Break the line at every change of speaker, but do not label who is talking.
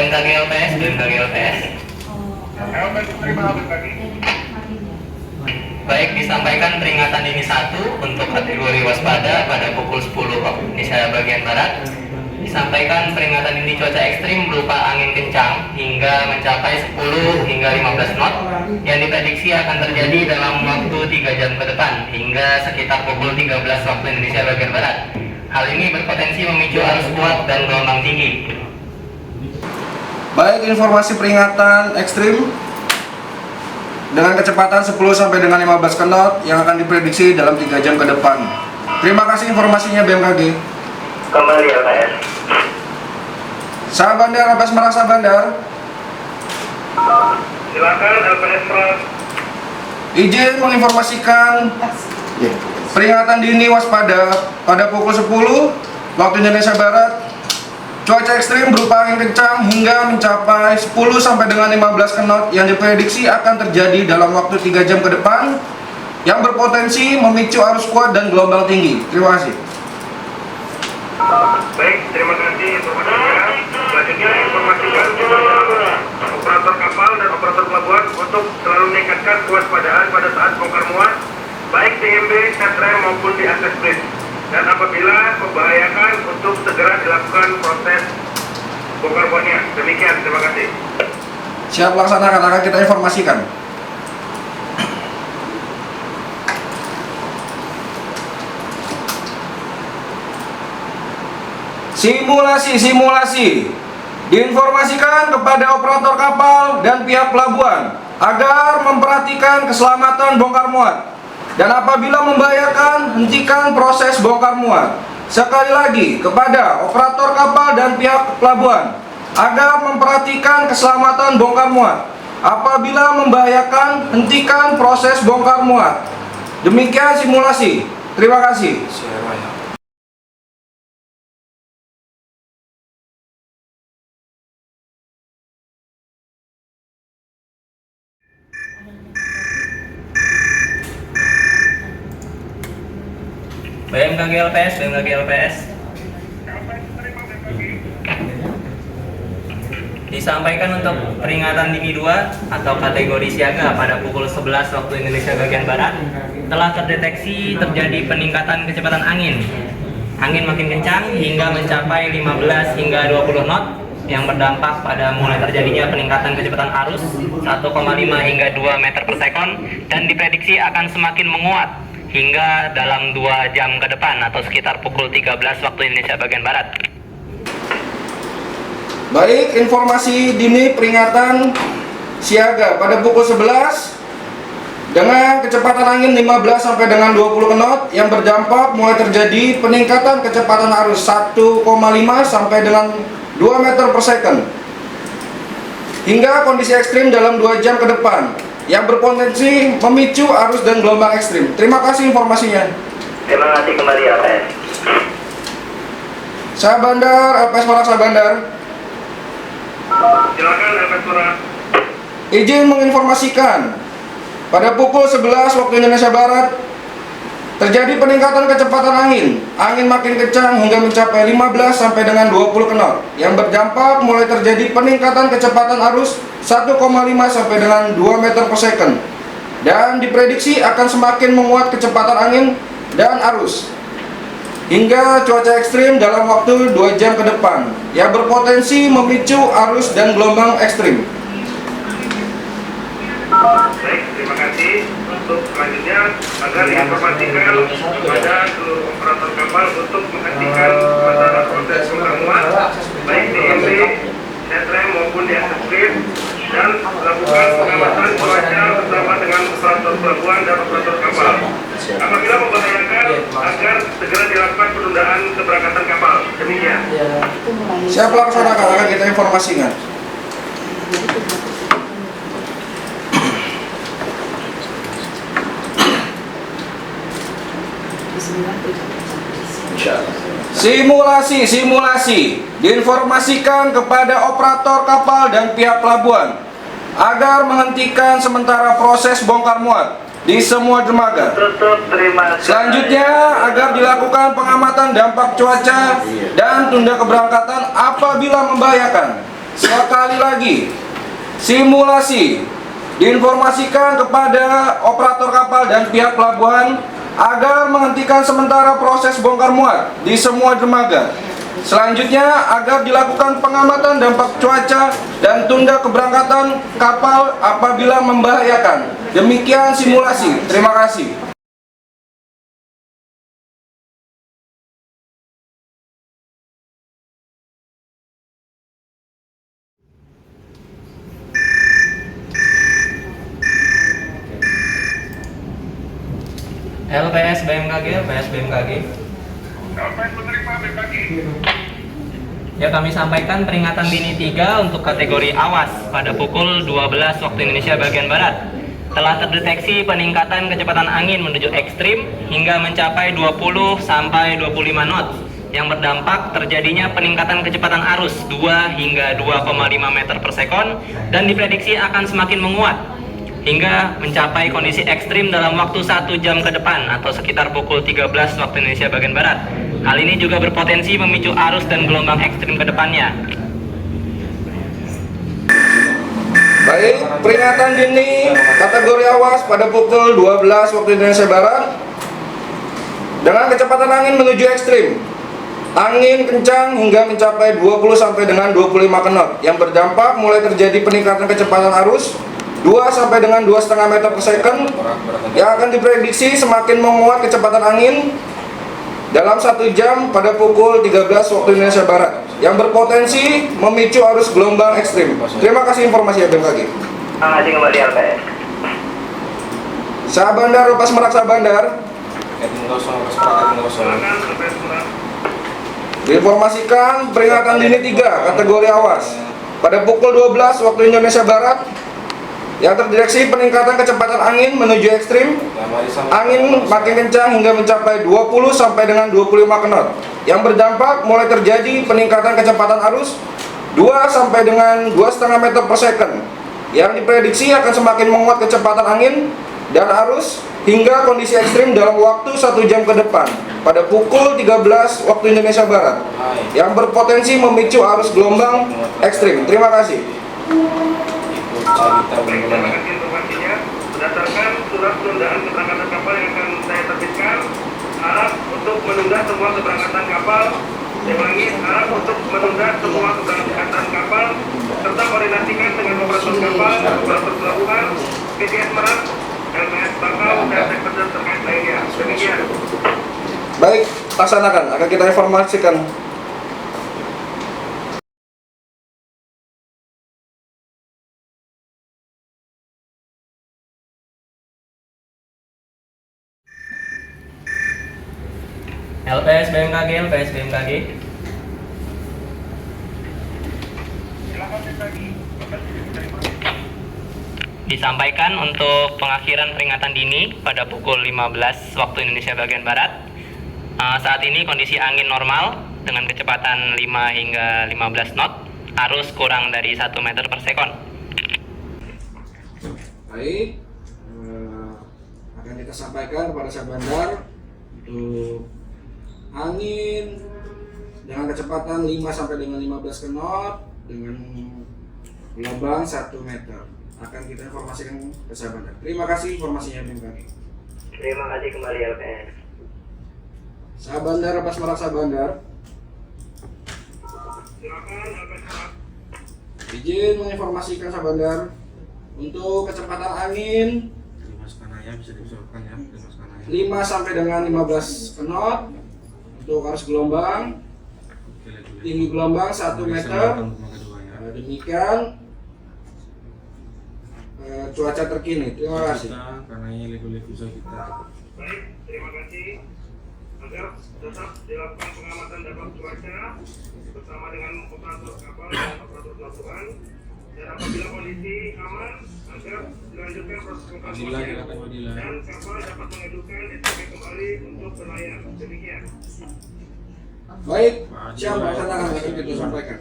BMKG LPS, BMKG LPS. Baik, disampaikan peringatan dini 1 untuk kategori waspada pada pukul 10 waktu Indonesia bagian Barat. Disampaikan peringatan dini cuaca ekstrim berupa angin kencang hingga mencapai 10 hingga 15 knot yang diprediksi akan terjadi dalam waktu 3 jam ke depan hingga sekitar pukul 13 waktu Indonesia bagian Barat. Hal ini berpotensi memicu arus kuat dan gelombang tinggi.
Baik, informasi peringatan ekstrim dengan kecepatan 10 sampai dengan 15 knot yang akan diprediksi dalam 3 jam ke depan. Terima kasih informasinya BMKG.
Kembali LPS.
Sabandar, LPS Merasa Bandar.
Silakan LPS Merak.
Izin menginformasikan peringatan dini waspada pada pukul 10 waktu Indonesia Barat. Cuaca ekstrim berupa angin kencang hingga mencapai 10 sampai dengan 15 knot yang diprediksi akan terjadi dalam waktu 3 jam ke depan yang berpotensi memicu arus kuat dan gelombang tinggi. Terima kasih.
Baik, terima kasih informasinya. Selanjutnya informasikan kepada operator kapal dan operator pelabuhan untuk selalu meningkatkan kewaspadaan pada saat bongkar muat, baik TMB, setrem maupun di akses bridge. Dan apabila membahayakan untuk segera dilakukan proses bongkar muatnya. Demikian, terima kasih.
Siap laksanakan, akan kita informasikan. Simulasi diinformasikan kepada operator kapal dan pihak pelabuhan agar memperhatikan keselamatan bongkar muat dan apabila membahayakan hentikan proses bongkar muat. Sekali lagi kepada operator kapal dan pihak pelabuhan agar memperhatikan keselamatan bongkar muat. Apabila membahayakan hentikan proses bongkar muat. Demikian simulasi. Terima kasih.
BMKG LPS, BMKG LPS. Disampaikan untuk peringatan dini 2 atau kategori siaga pada pukul 11 waktu Indonesia bagian Barat telah terdeteksi terjadi peningkatan kecepatan angin. Angin makin kencang hingga mencapai 15 hingga 20 knot yang berdampak pada mulai terjadinya peningkatan kecepatan arus 1,5 hingga 2 meter per sekon dan diprediksi akan semakin menguat hingga dalam 2 jam ke depan atau sekitar pukul 13 waktu Indonesia bagian Barat.
Baik, informasi dini peringatan siaga pada pukul 11 dengan kecepatan angin 15 sampai dengan 20 knot yang berdampak mulai terjadi peningkatan kecepatan arus 1,5 sampai dengan 2 meter per second hingga kondisi ekstrim dalam 2 jam ke depan yang berpotensi memicu arus dan gelombang ekstrim. Terima kasih informasinya.
Terima kasih kembali LPS.
Sabandar, LPS Merak Sabandar.
Silakan LPS Merak.
Izin menginformasikan pada pukul 11 waktu Indonesia Barat terjadi peningkatan kecepatan angin. Angin makin kencang hingga mencapai 15 sampai dengan 20 knot yang berdampak mulai terjadi peningkatan kecepatan arus 1,5 sampai dengan 2 meter per second dan diprediksi akan semakin menguat kecepatan angin dan arus hingga cuaca ekstrim dalam waktu 2 jam ke depan yang berpotensi memicu arus dan gelombang ekstrim.
Baik, terima kasih. Untuk selanjutnya agar diinformasikan kepada seluruh operator kapal untuk menghentikan sementara proses bongkar muat baik TMB, setrem maupun di akses bridge dan melakukan pengamatan cuaca bersama dengan operator pelabuhan dan operator kapal. Apabila membahayakan agar segera dilakukan penundaan keberangkatan kapal. Demikian.
Siap laksanakan, akan kita informasikan. Simulasi diinformasikan kepada operator kapal dan pihak pelabuhan agar menghentikan sementara proses bongkar muat di semua dermaga. Selanjutnya agar dilakukan pengamatan dampak cuaca dan tunda keberangkatan apabila membahayakan. sekali lagi, simulasi diinformasikan kepada operator kapal dan pihak pelabuhan agar menghentikan sementara proses bongkar muat di semua dermaga. Selanjutnya, agar dilakukan pengamatan dampak cuaca dan tunda keberangkatan kapal apabila membahayakan. Demikian simulasi. Terima kasih.
LPS BMKG.
LPS penerima BMKG.
Ya, kami sampaikan peringatan dini 3 untuk kategori awas pada pukul 12 waktu Indonesia bagian Barat. Telah terdeteksi peningkatan kecepatan angin menuju ekstrim hingga mencapai 20 sampai 25 knot yang berdampak terjadinya peningkatan kecepatan arus 2 hingga 2,5 meter per sekon dan diprediksi akan semakin menguat hingga mencapai kondisi ekstrim dalam waktu 1 jam ke depan atau sekitar pukul 13 waktu Indonesia bagian Barat. Hal ini juga berpotensi memicu arus dan gelombang ekstrim ke depannya.
Baik, peringatan dini kategori awas pada pukul 12 waktu Indonesia Barat dengan kecepatan angin menuju ekstrim. Angin kencang hingga mencapai 20 sampai dengan 25 knot yang berdampak mulai terjadi peningkatan kecepatan arus 2 sampai dengan 2,5 meter per second yang akan diprediksi semakin menguat kecepatan angin dalam 1 jam pada pukul 13 waktu Indonesia Barat yang berpotensi memicu arus gelombang ekstrim. Terima kasih informasi BMKG.
Terima kasih kembali LPS.
Sabandar, Lepas Merak Sabandar.
Silakan LPS Merak.
Diinformasikan peringatan dini 3 kategori awas pada pukul 12 waktu Indonesia Barat yang terdeteksi peningkatan kecepatan angin menuju ekstrim. Angin makin kencang hingga mencapai 20 sampai dengan 25 knot yang berdampak mulai terjadi peningkatan kecepatan arus 2 sampai dengan 2,5 meter per second yang diprediksi akan semakin menguat kecepatan angin dan arus hingga kondisi ekstrim dalam waktu 1 jam ke depan pada pukul 13 waktu Indonesia Barat yang berpotensi memicu arus gelombang ekstrim. Terima kasih.
Baik, terima kasih informasinya. Berdasarkan surat penundaan keberangkatan kapal yang akan saya terbitkan, harap untuk menunda semua keberangkatan kapal. Saya ulangi, harap untuk menunda semua keberangkatan kapal serta koordinasikan dengan operator kapal, operator pelabuhan, PTS Merak, LPS Bakau, dan sektor terkait lainnya. Demikian.
Baik, laksanakan. Akan kita informasikan.
LPS BMKG.
Silakan BMKG.
Disampaikan untuk pengakhiran peringatan dini pada pukul 15 waktu Indonesia bagian Barat. Saat ini kondisi angin normal dengan kecepatan 5 hingga 15 knot, arus kurang dari 1 meter per sekon.
Baik, akan kita sampaikan kepada Sabandar untuk angin dengan kecepatan 5 sampai dengan 15 knot dengan gelombang 1 meter. Akan kita informasikan ke Sabandar. Terima kasih informasinya BMKG.
Terima kasih kembali LPS.
Sabandar, Lepas Merak Sabandar.
Silakan LPS Merak.
Izin menginformasikan Sabandar untuk kecepatan angin 5 sampai dengan 15 knot untuk arus gelombang, tinggi gelombang 1 meter. Demikian cuaca terkini. Terima kasih.
Baik, terima kasih. Agar tetap dilakukan pengamatan dampak cuaca bersama dengan operator kapal dan operator pelabuhan. Dan apabila kondisi aman, agar dilanjutkan proses evakuasi dan kapal dapat mengajukan SPP kembali untuk berlayar. Demikian.
Baik, siap laksanakan akan kita sampaikan.